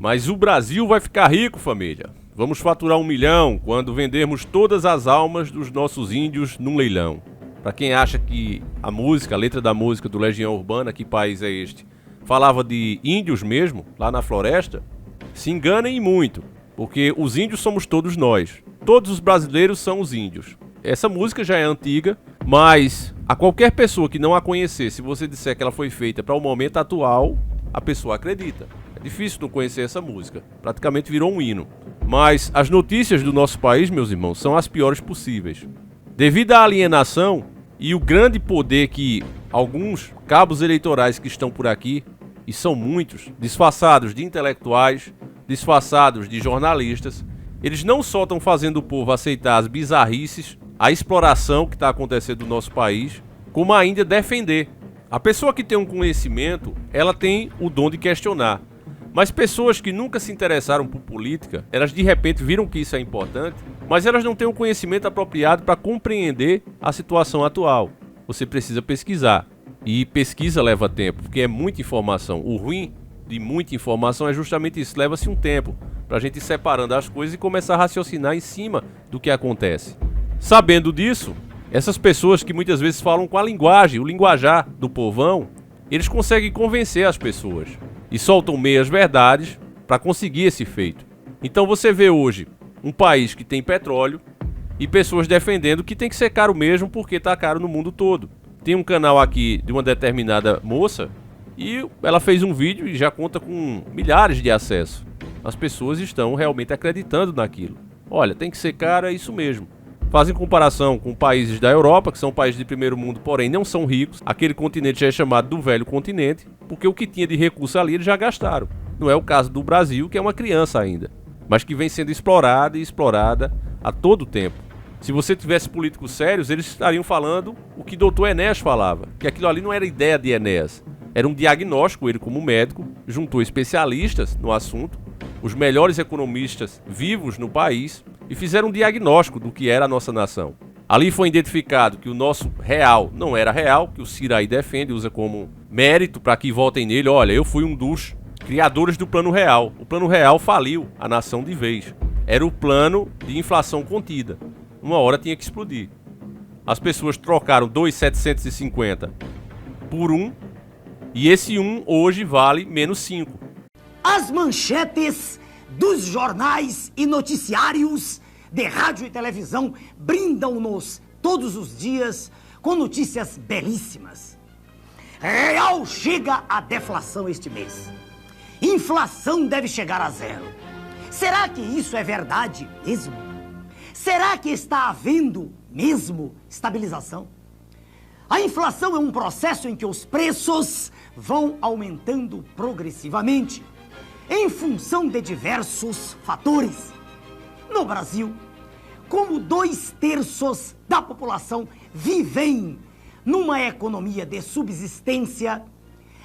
Mas o Brasil vai ficar rico, família. Vamos faturar 1 milhão quando vendermos todas as almas dos nossos índios num leilão. Para quem acha que a música, a letra da música do Legião Urbana, que país é este, falava de índios mesmo, lá na floresta, se enganem muito, porque os índios somos todos nós. Todos os brasileiros são os índios. Essa música já é antiga, mas a qualquer pessoa que não a conhecer, se você disser que ela foi feita para o momento atual, a pessoa acredita. É difícil não conhecer essa música, praticamente virou um hino. Mas as notícias do nosso país, meus irmãos, são as piores possíveis. Devido à alienação e o grande poder que alguns cabos eleitorais que estão por aqui, e são muitos, disfarçados de intelectuais, disfarçados de jornalistas, eles não só estão fazendo o povo aceitar as bizarrices, a exploração que está acontecendo no nosso país, como ainda defender. A pessoa que tem um conhecimento, ela tem o dom de questionar. Mas pessoas que nunca se interessaram por política, elas de repente viram que isso é importante, mas elas não têm o conhecimento apropriado para compreender a situação atual. Você precisa pesquisar. E pesquisa leva tempo, porque é muita informação. O ruim de muita informação é justamente isso, leva-se um tempo para a gente ir separando as coisas e começar a raciocinar em cima do que acontece. Sabendo disso, essas pessoas que muitas vezes falam com a linguagem, o linguajar do povão, eles conseguem convencer as pessoas e soltam meias verdades para conseguir esse feito. Então você vê hoje um país que tem petróleo e pessoas defendendo que tem que ser caro mesmo porque está caro no mundo todo. Tem um canal aqui de uma determinada moça e ela fez um vídeo e já conta com milhares de acessos. As pessoas estão realmente acreditando naquilo. Olha, tem que ser caro, é isso mesmo. Fazem comparação com países da Europa, que são países de primeiro mundo, porém não são ricos. Aquele continente já é chamado do velho continente, porque o que tinha de recurso ali eles já gastaram. Não é o caso do Brasil, que é uma criança ainda, mas que vem sendo explorada e explorada a todo tempo. Se você tivesse políticos sérios, eles estariam falando o que Dr. Enéas falava, que aquilo ali não era ideia de Enéas, era um diagnóstico. Ele, como médico, juntou especialistas no assunto, os melhores economistas vivos no país, e fizeram um diagnóstico do que era a nossa nação. Ali foi identificado que o nosso real não era real, que o Ciro aí defende, usa como mérito para que votem nele. Olha, eu fui um dos criadores do Plano Real. O Plano Real faliu a nação de vez. Era o plano de inflação contida. Uma hora tinha que explodir. As pessoas trocaram 2,750 por 1, e esse 1 hoje vale menos 5. As manchetes dos jornais e noticiários de rádio e televisão brindam-nos todos os dias com notícias belíssimas. Real chega a deflação este mês. Inflação deve chegar a 0. Será que isso é verdade mesmo? Será que está havendo mesmo estabilização? A inflação é um processo em que os preços vão aumentando progressivamente em função de diversos fatores. No Brasil, como 2/3 da população vivem numa economia de subsistência,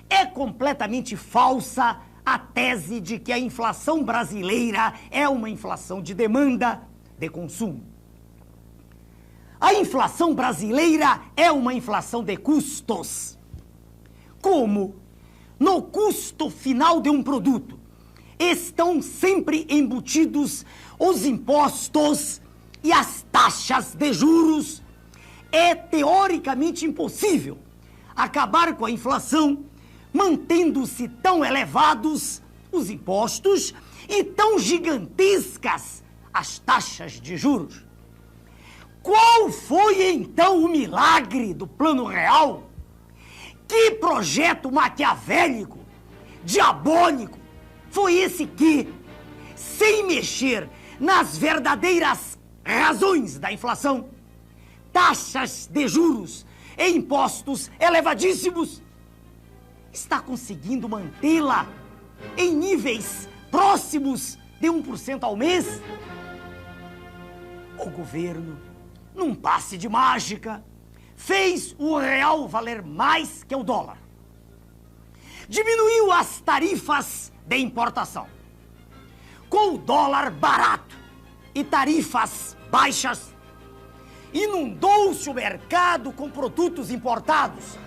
é completamente falsa a tese de que a inflação brasileira é uma inflação de demanda, de consumo. A inflação brasileira é uma inflação de custos. Como no custo final de um produto estão sempre embutidos os impostos e as taxas de juros, é teoricamente impossível acabar com a inflação mantendo-se tão elevados os impostos e tão gigantescas as taxas de juros. Qual foi então o milagre do Plano Real? Que projeto maquiavélico, diabólico, foi esse que, sem mexer nas verdadeiras razões da inflação, taxas de juros e impostos elevadíssimos, está conseguindo mantê-la em níveis próximos de 1% ao mês? O governo, num passe de mágica, fez o real valer mais que o dólar. Diminuiu as tarifas de importação. Com o dólar barato e tarifas baixas, inundou-se o mercado com produtos importados,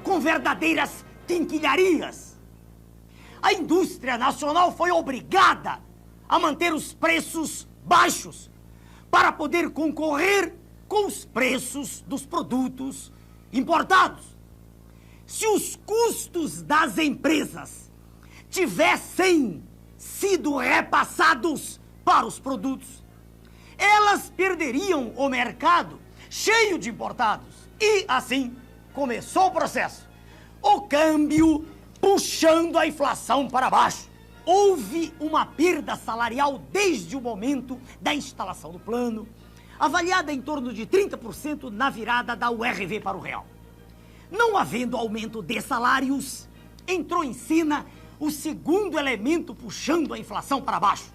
com verdadeiras quinquilharias. a indústria nacional foi obrigada a manter os preços baixos para poder concorrer com os preços dos produtos importados. Se os custos das empresas tivessem sido repassados para os produtos, elas perderiam o mercado cheio de importados. E assim começou o processo. O câmbio puxando a inflação para baixo. Houve uma perda salarial desde o momento da instalação do plano, avaliada em torno de 30% na virada da URV para o real. Não havendo aumento de salários, entrou em cena o segundo elemento puxando a inflação para baixo.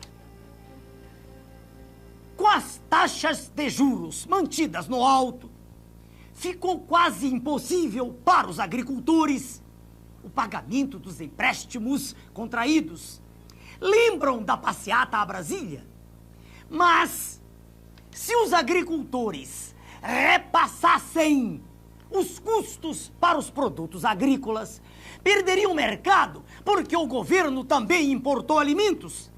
Com as taxas de juros mantidas no alto, ficou quase impossível para os agricultores o pagamento dos empréstimos contraídos. Lembram da passeata a Brasília? Mas, se os agricultores repassassem os custos para os produtos agrícolas, perderiam o mercado, porque o governo também importou alimentos,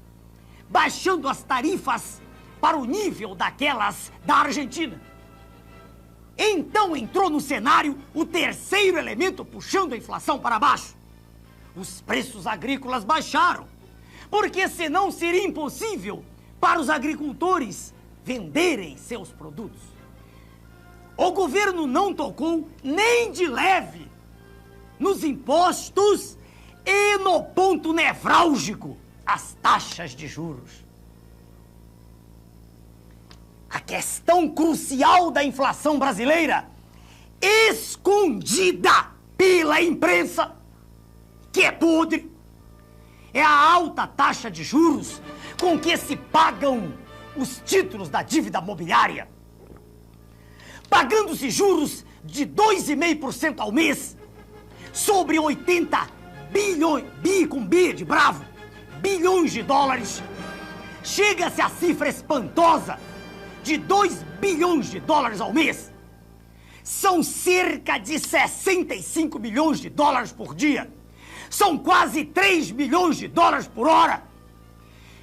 baixando as tarifas para o nível daquelas da Argentina. Então entrou no cenário o terceiro elemento puxando a inflação para baixo. Os preços agrícolas baixaram, porque senão seria impossível para os agricultores venderem seus produtos. O governo não tocou nem de leve nos impostos e no ponto nevrálgico, as taxas de juros. A questão crucial da inflação brasileira, escondida pela imprensa, que é podre, é a alta taxa de juros com que se pagam os títulos da dívida mobiliária. Pagando-se juros de 2,5% ao mês sobre 80 bilhões, com B de bravo, bilhões de dólares, chega-se à cifra espantosa de 2 bilhões de dólares ao mês. São cerca de 65 milhões de dólares por dia. São quase 3 milhões de dólares por hora.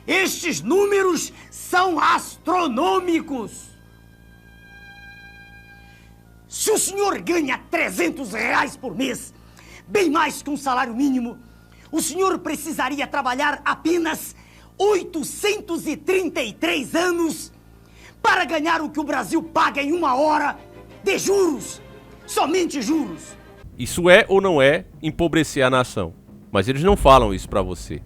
Estes números são astronômicos. Se o senhor ganha R$300 por mês, bem mais que um salário mínimo, o senhor precisaria trabalhar apenas 833 anos para ganhar o que o Brasil paga em uma hora de juros, somente juros. Isso é ou não é empobrecer a nação? Mas eles não falam isso pra você.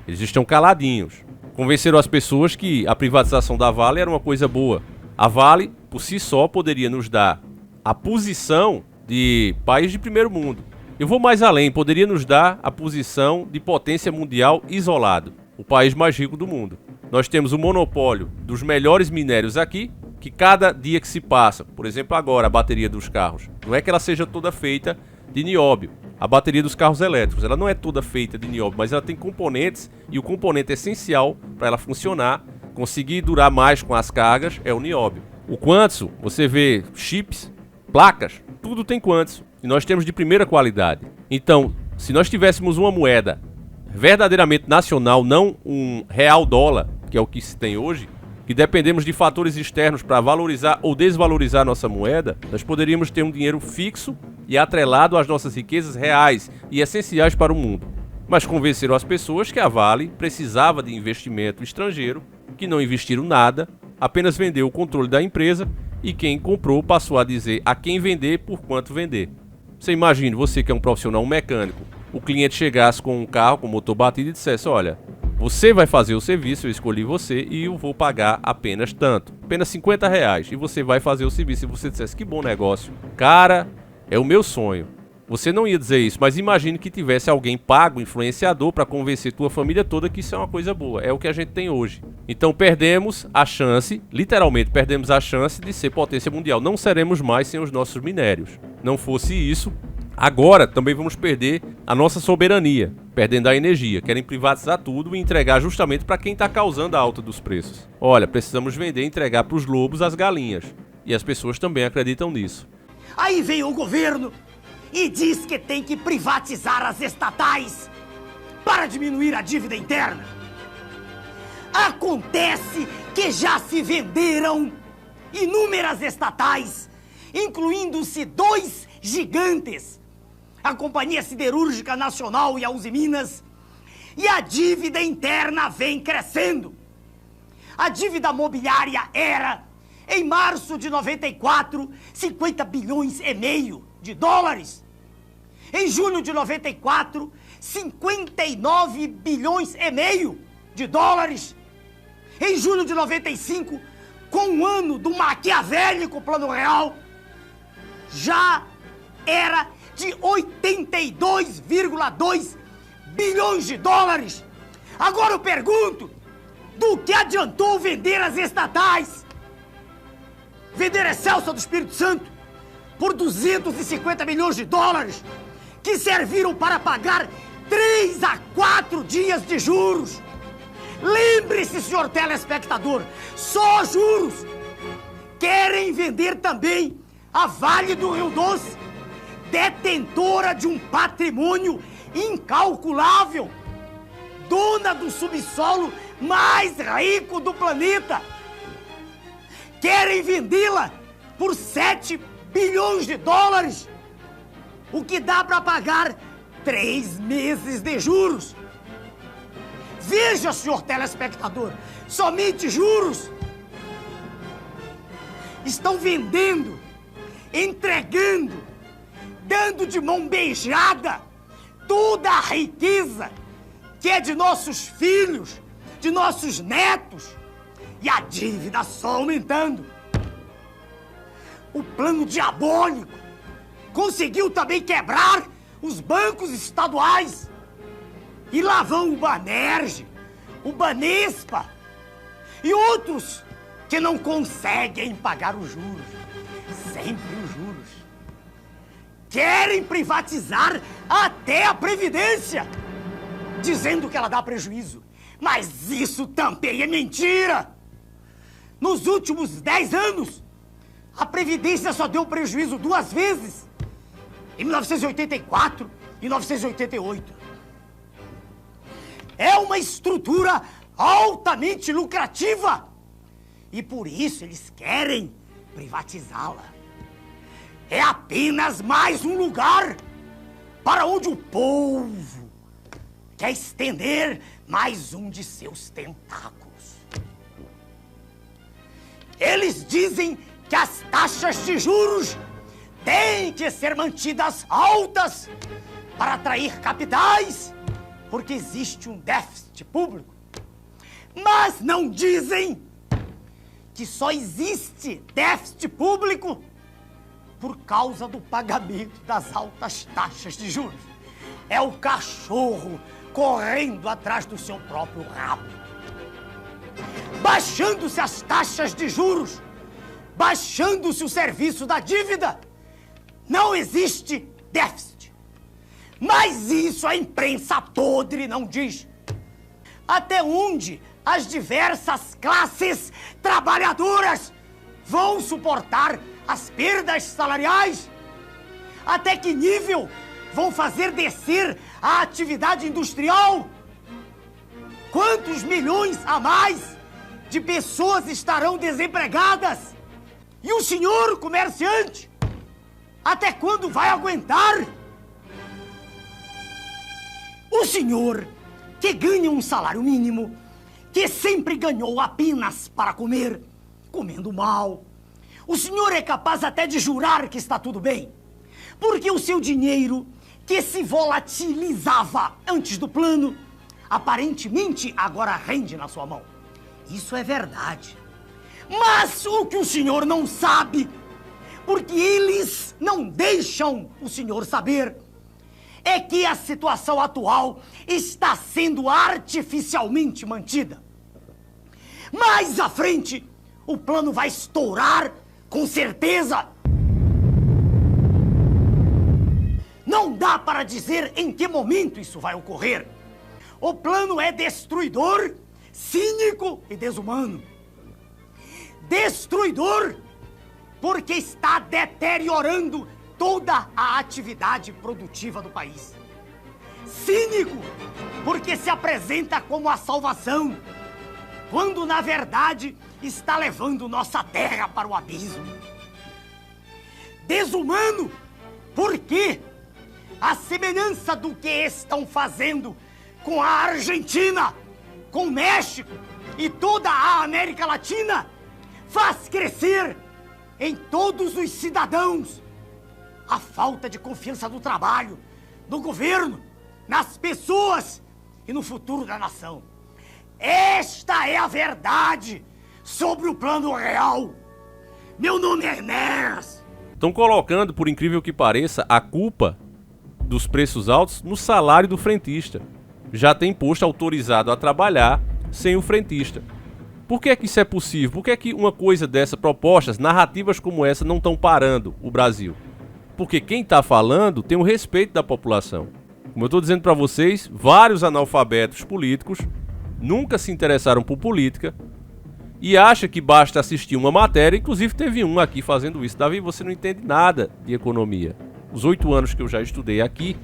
Eles estão caladinhos. Convenceram as pessoas que a privatização da Vale era uma coisa boa. A Vale, por si só, poderia nos dar a posição de país de primeiro mundo. Eu vou mais além, poderia nos dar a posição de potência mundial isolado, o país mais rico do mundo. Nós temos o monopólio dos melhores minérios aqui, que cada dia que se passa, por exemplo agora a bateria dos carros, não é que ela seja toda feita de nióbio. A bateria dos carros elétricos, ela não é toda feita de nióbio, mas ela tem componentes, e o componente essencial para ela funcionar, conseguir durar mais com as cargas, é o nióbio. O quartzo, você vê chips, placas, tudo tem quartzo, e nós temos de primeira qualidade. Então, se nós tivéssemos uma moeda verdadeiramente nacional, não um real dólar, que é o que se tem hoje, que dependemos de fatores externos para valorizar ou desvalorizar nossa moeda, nós poderíamos ter um dinheiro fixo e atrelado às nossas riquezas reais e essenciais para o mundo. Mas convenceram as pessoas que a Vale precisava de investimento estrangeiro, que não investiram nada, apenas vendeu o controle da empresa e quem comprou passou a dizer a quem vender por quanto vender. Você imagina, você que é um profissional, um mecânico, o cliente chegasse com um carro com motor batido e dissesse, olha, você vai fazer o serviço, eu escolhi você e eu vou pagar apenas tanto, apenas R$50, e você vai fazer o serviço. E você dissesse, que bom negócio, cara, é o meu sonho. Você não ia dizer isso, mas imagine que tivesse alguém pago, influenciador, para convencer tua família toda que isso é uma coisa boa. É o que a gente tem hoje. Então perdemos a chance, literalmente perdemos a chance de ser potência mundial. Não seremos mais sem os nossos minérios. Não fosse isso, agora também vamos perder a nossa soberania, perdendo a energia. Querem privatizar tudo e entregar justamente para quem está causando a alta dos preços. Olha, precisamos vender e entregar para os lobos as galinhas. E as pessoas também acreditam nisso. Aí vem o governo e diz que tem que privatizar as estatais. para diminuir a dívida interna. Acontece que já se venderam inúmeras estatais, incluindo-se 2 gigantes, a Companhia Siderúrgica Nacional e a Usiminas, e a dívida interna vem crescendo. A dívida mobiliária era, em março de 94, 50 bilhões e meio de dólares. Em julho de 94, 59 bilhões e meio de dólares. Em julho de 95, com o ano do maquiavélico Plano Real, já era de 82,2 bilhões de dólares. Agora eu pergunto, do que adiantou vender as estatais? Vender Excelsa do Espírito Santo por 250 milhões de dólares, que serviram para pagar 3 a 4 dias de juros. Lembre-se, senhor telespectador, só juros. Querem vender também a Vale do Rio Doce, detentora de um patrimônio incalculável, dona do subsolo mais rico do planeta. Querem vendê-la por 7 bilhões de dólares, o que dá para pagar 3 meses de juros. Veja, senhor telespectador, somente juros. Estão vendendo, entregando, dando de mão beijada toda a riqueza que é de nossos filhos, de nossos netos, e a dívida só aumentando. O plano diabólico conseguiu também quebrar os bancos estaduais. E lá vão o Banerj, o Banespa e outros que não conseguem pagar os juros. Sempre os juros. Querem privatizar até a Previdência, dizendo que ela dá prejuízo. Mas isso também é mentira. Nos últimos 10 anos, a Previdência só deu prejuízo 2 vezes. Em 1984 e 1988. É uma estrutura altamente lucrativa. E por isso eles querem privatizá-la. É apenas mais um lugar para onde o povo quer estender mais um de seus tentáculos. Eles dizem que as taxas de juros têm que ser mantidas altas para atrair capitais, porque existe um déficit público. Mas não dizem que só existe déficit público por causa do pagamento das altas taxas de juros. É o cachorro correndo atrás do seu próprio rabo. Baixando-se as taxas de juros, baixando-se o serviço da dívida, não existe déficit. Mas isso a imprensa podre não diz. Até onde as diversas classes trabalhadoras vão suportar as perdas salariais? Até que nível vão fazer descer a atividade industrial? Quantos milhões a mais de pessoas estarão desempregadas? E o senhor comerciante, até quando vai aguentar? O senhor, que ganha um salário mínimo, que sempre ganhou apenas para comer, comendo mal, o senhor é capaz até de jurar que está tudo bem, porque o seu dinheiro, que se volatilizava antes do plano, aparentemente agora rende na sua mão. Isso é verdade. Mas o que o senhor não sabe, porque eles não deixam o senhor saber, é que a situação atual está sendo artificialmente mantida. Mais à frente, o plano vai estourar com certeza. Não dá para dizer em que momento isso vai ocorrer. O plano é destruidor, cínico e desumano. Destruidor porque está deteriorando toda a atividade produtiva do país. Cínico, porque se apresenta como a salvação, quando na verdade está levando nossa terra para o abismo. Desumano, porque, à semelhança do que estão fazendo com a Argentina, com o México e toda a América Latina, faz crescer em todos os cidadãos a falta de confiança no trabalho, no governo, nas pessoas e no futuro da nação. Esta é a verdade sobre o plano real. Meu nome é Hermes. Estão colocando, por incrível que pareça, a culpa dos preços altos no salário do frentista. Já tem posto autorizado a trabalhar sem o frentista. Por que é que isso é possível? Por que é que uma coisa dessa, propostas, narrativas como essa não estão parando o Brasil? Porque quem está falando tem o respeito da população. Como eu estou dizendo para vocês, vários analfabetos políticos nunca se interessaram por política e acha que basta assistir uma matéria. Inclusive teve um aqui fazendo isso. Davi, você não entende nada de economia. Os 8 anos que eu já estudei aqui,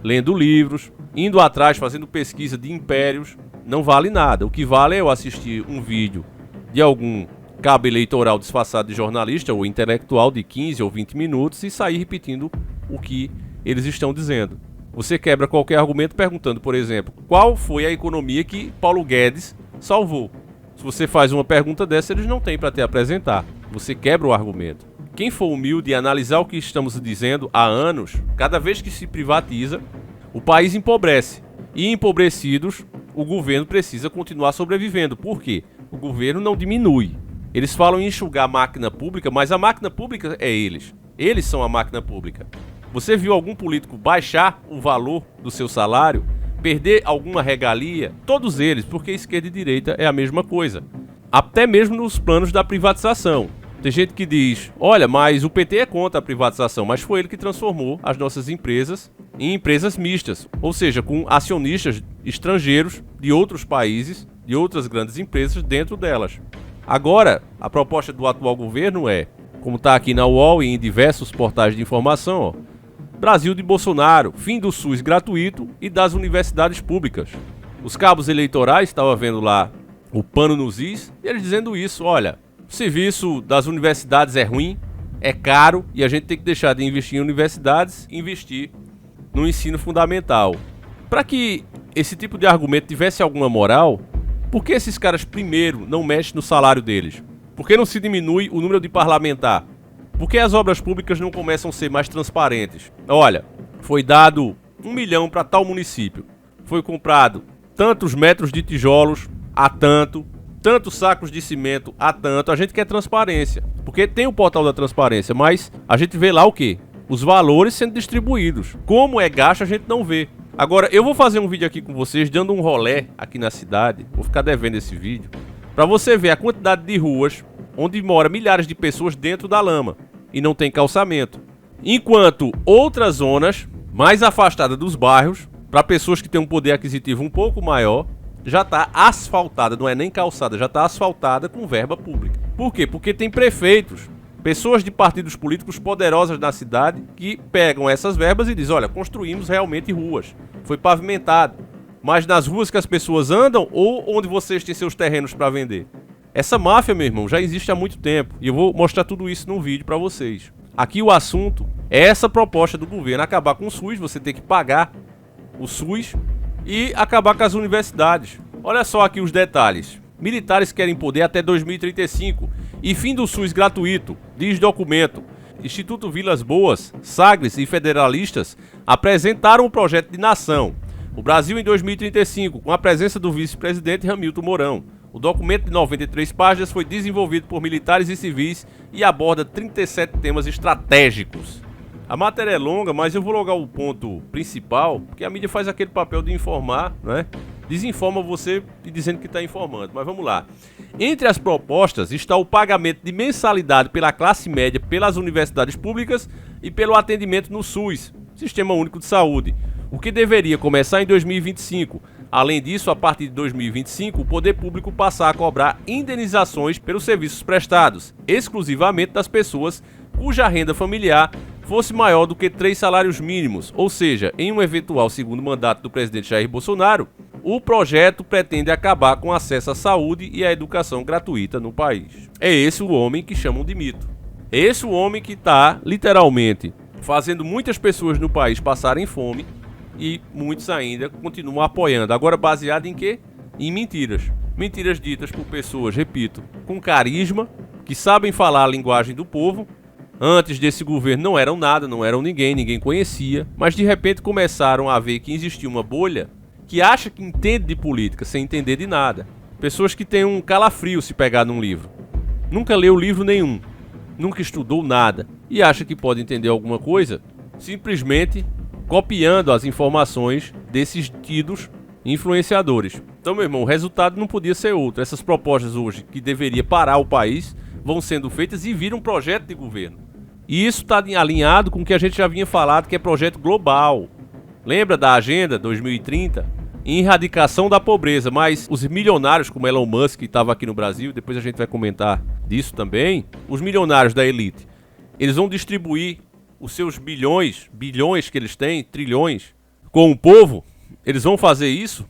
lendo livros, indo atrás, fazendo pesquisa de impérios, não vale nada. O que vale é eu assistir um vídeo de algum cabo eleitoral disfarçado de jornalista ou intelectual de 15 ou 20 minutos e sair repetindo o que eles estão dizendo. Você quebra qualquer argumento perguntando, por exemplo, qual foi a economia que Paulo Guedes salvou? Se você faz uma pergunta dessa, eles não têm para te apresentar. Você quebra o argumento. Quem for humilde e analisar o que estamos dizendo há anos, cada vez que se privatiza, o país empobrece. E empobrecidos, o governo precisa continuar sobrevivendo. Por quê? O governo não diminui. Eles falam em enxugar a máquina pública, mas a máquina pública é eles. Eles são a máquina pública. Você viu algum político baixar o valor do seu salário? Perder alguma regalia? Todos eles, porque esquerda e direita é a mesma coisa. Até mesmo nos planos da privatização. Tem gente que diz, olha, mas o PT é contra a privatização, mas foi ele que transformou as nossas empresas em empresas mistas, ou seja, com acionistas estrangeiros de outros países, de outras grandes empresas dentro delas. Agora, a proposta do atual governo é, como está aqui na UOL e em diversos portais de informação, ó, Brasil de Bolsonaro, fim do SUS gratuito e das universidades públicas. Os cabos eleitorais, estava vendo lá o pano nos is, e eles dizendo isso, olha, o serviço das universidades é ruim, é caro, e a gente tem que deixar de investir em universidades e investir no ensino fundamental. Para que esse tipo de argumento tivesse alguma moral, por que esses caras primeiro não mexem no salário deles? Por que não se diminui o número de parlamentar? Por que as obras públicas não começam a ser mais transparentes? Olha, foi dado 1 milhão para tal município. Foi comprado tantos metros de tijolos a tantos sacos de cimento a tanto. A gente quer transparência, porque tem o portal da transparência, mas a gente vê lá o quê? Os valores sendo distribuídos. Como é gasto, a gente não vê. Agora, eu vou fazer um vídeo aqui com vocês, dando um rolé aqui na cidade. Vou ficar devendo esse vídeo, para você ver a quantidade de ruas onde mora milhares de pessoas dentro da lama e não tem calçamento. Enquanto outras zonas mais afastadas dos bairros, para pessoas que têm um poder aquisitivo um pouco maior, já está asfaltada, não é nem calçada, já está asfaltada com verba pública. Por quê? Porque tem prefeitos, pessoas de partidos políticos poderosas na cidade que pegam essas verbas e dizem, olha, construímos realmente ruas, foi pavimentado, mas nas ruas que as pessoas andam ou onde vocês têm seus terrenos para vender? Essa máfia, meu irmão, já existe há muito tempo e eu vou mostrar tudo isso num vídeo para vocês. Aqui o assunto é essa proposta do governo, acabar com o SUS, você tem que pagar o SUS e acabar com as universidades. Olha só aqui os detalhes. Militares querem poder até 2035 e fim do SUS gratuito, diz documento. Instituto Vilas Boas, Sagres e federalistas apresentaram um projeto de nação. O Brasil em 2035, com a presença do vice-presidente Hamilton Mourão. O documento de 93 páginas foi desenvolvido por militares e civis e aborda 37 temas estratégicos. A matéria é longa, mas eu vou logar o ponto principal, porque a mídia faz aquele papel de informar, né? Desinforma você e dizendo que está informando, mas vamos lá. Entre as propostas está o pagamento de mensalidade pela classe média, pelas universidades públicas e pelo atendimento no SUS, Sistema Único de Saúde, o que deveria começar em 2025. Além disso, a partir de 2025, o poder público passar a cobrar indenizações pelos serviços prestados, exclusivamente das pessoas cuja renda familiar fosse maior do que 3 salários mínimos, ou seja, em um eventual segundo mandato do presidente Jair Bolsonaro, o projeto pretende acabar com o acesso à saúde e à educação gratuita no país. É esse o homem que chamam de mito. É esse o homem que está, literalmente, fazendo muitas pessoas no país passarem fome e muitos ainda continuam apoiando. Agora baseado em quê? Em mentiras. Mentiras ditas por pessoas, repito, com carisma, que sabem falar a linguagem do povo. Antes desse governo não eram nada, não eram ninguém conhecia, mas de repente começaram a ver que existia uma bolha que acha que entende de política sem entender de nada. Pessoas que têm um calafrio se pegar num livro. Nunca leu livro nenhum, nunca estudou nada e acha que pode entender alguma coisa simplesmente copiando as informações desses tidos influenciadores. Então, meu irmão, o resultado não podia ser outro. Essas propostas hoje que deveria parar o país vão sendo feitas e viram um projeto de governo. E isso está alinhado com o que a gente já vinha falado, que é projeto global. Lembra da Agenda 2030? Erradicação da pobreza, mas os milionários como Elon Musk, que estava aqui no Brasil, depois a gente vai comentar disso também, os milionários da elite, eles vão distribuir os seus bilhões que eles têm, trilhões, com o povo. Eles vão fazer isso?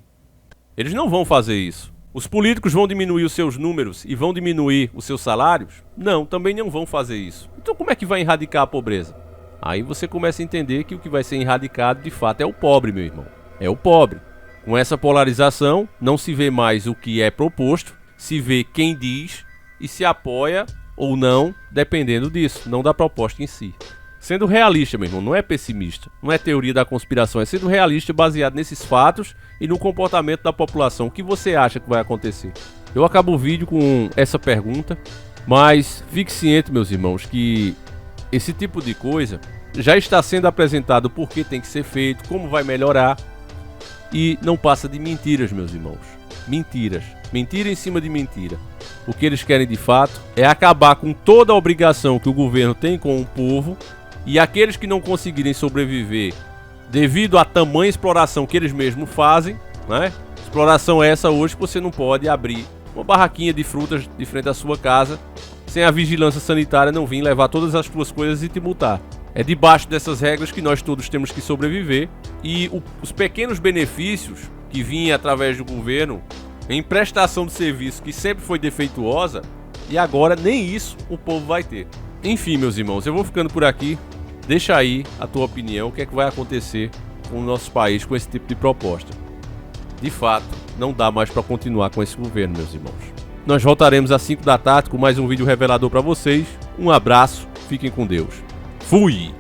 Eles não vão fazer isso. Os políticos vão diminuir os seus números e vão diminuir os seus salários? Não, também não vão fazer isso. Então como é que vai erradicar a pobreza? Aí você começa a entender que o que vai ser erradicado de fato é o pobre, meu irmão. É o pobre. Com essa polarização, não se vê mais o que é proposto, se vê quem diz e se apoia ou não, dependendo disso, não da proposta em si. Sendo realista, meu irmão, não é pessimista, não é teoria da conspiração, é sendo realista baseado nesses fatos e no comportamento da população. O que você acha que vai acontecer? Eu acabo o vídeo com essa pergunta, mas fique ciente, meus irmãos, que esse tipo de coisa já está sendo apresentado por que tem que ser feito, como vai melhorar, e não passa de mentiras, meus irmãos. Mentiras. Mentira em cima de mentira. O que eles querem de fato é acabar com toda a obrigação que o governo tem com o povo. E aqueles que não conseguirem sobreviver devido à tamanha exploração que eles mesmos fazem, né? Exploração essa hoje que você não pode abrir uma barraquinha de frutas de frente à sua casa sem a vigilância sanitária não vir levar todas as suas coisas e te multar. É debaixo dessas regras que nós todos temos que sobreviver. E os pequenos benefícios que vinham através do governo em prestação de serviço que sempre foi defeituosa, e agora nem isso o povo vai ter. Enfim, meus irmãos, eu vou ficando por aqui. Deixa aí a tua opinião, o que é que vai acontecer com o nosso país com esse tipo de proposta. De fato, não dá mais para continuar com esse governo, meus irmãos. Nós voltaremos às 5 da tarde com mais um vídeo revelador para vocês. Um abraço, fiquem com Deus. Fui!